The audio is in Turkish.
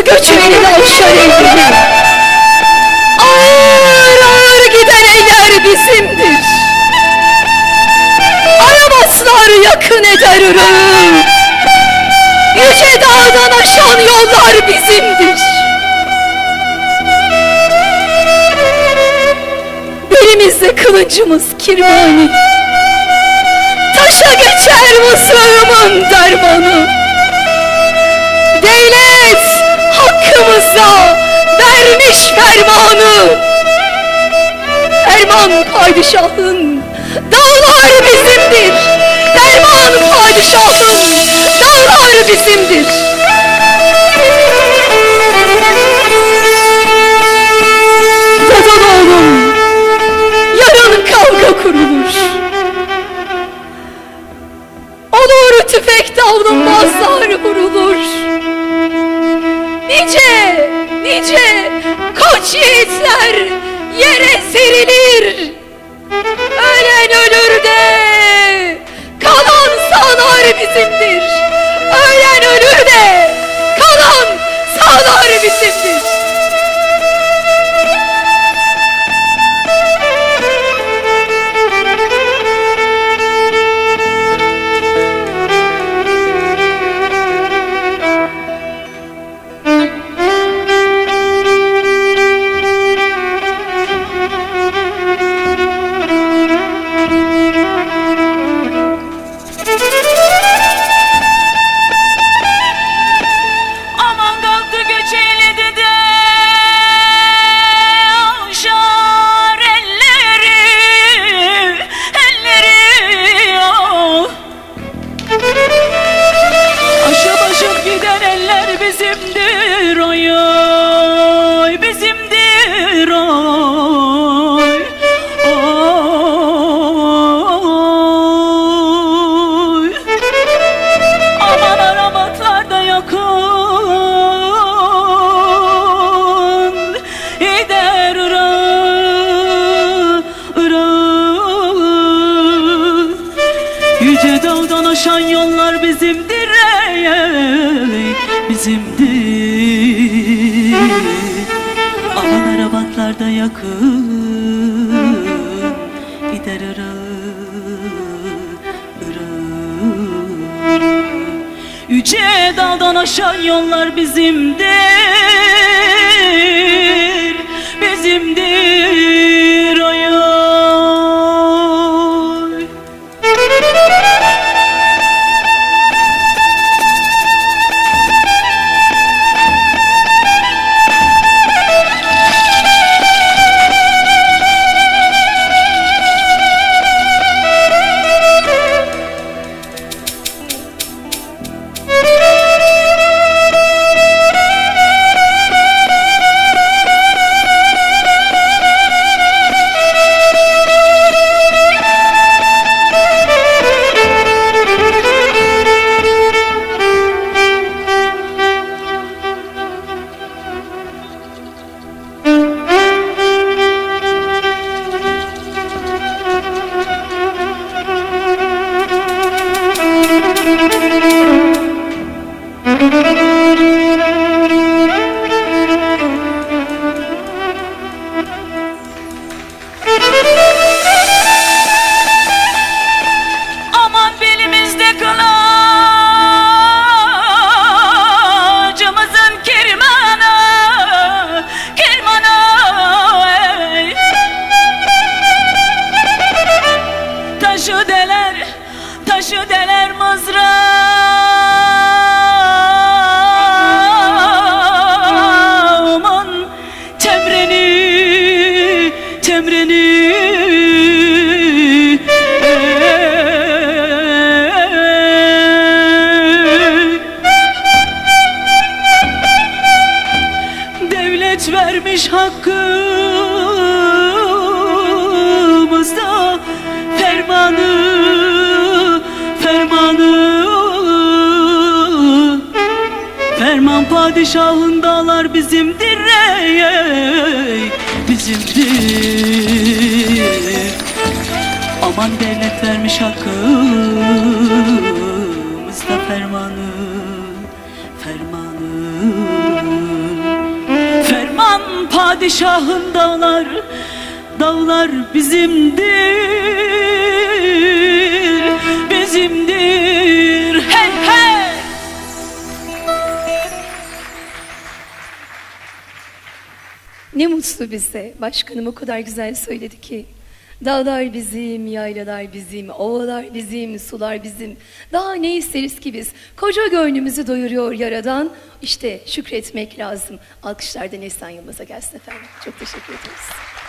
göç eyledi avşar eyledi. Ağır ağır giden eller bizimdir. Arabaslar yakın eder ırığı. Yüce dağdan aşan yollar bizimdir. Belimizde kılıncımız kirmani. Taşa geçer mızrağımın dermanı. Devlet hakkımıza vermiş fermanı. Ferman padişahın, dağlar bizimdir. Ferman padişahın, dağlar bizimdir. Zaten oğlum, yarın kavga kurulur. Olur tüfek davlumbazlar vurulur. Nice, nice koç yiğitler yere serilir. Ölen ölür de kalan sağlar bizimdir. Ölen ölür de kalan sağlar bizimdir. Aşan yollar bizimdir, bizimdir. Aman arabatlarda yakın gider yüce dağdan aşan yollar bizimdir, bizimdir. Ay ay. Taşı deler mızrağımın temreni, temreni. Devlet vermiş hakkımızda fermanı, ferman padişahın dağlar bizimdir, bizimdir. Aman devlet vermiş hakkımızda fermanı, fermanı. padişahın dağlar, dağlar bizimdir, bizimdir. Hey hey! Ne mutlu bize. Başkanım o kadar güzel söyledi ki. Dağlar bizim, yaylalar bizim, ovalar bizim, sular bizim. Daha ne isteriz ki biz? Koca gönlümüzü doyuruyor Yaradan. İşte şükretmek lazım. Alkışlar da Neslihan Yılmaz'a gelsin efendim. Çok teşekkür ederiz.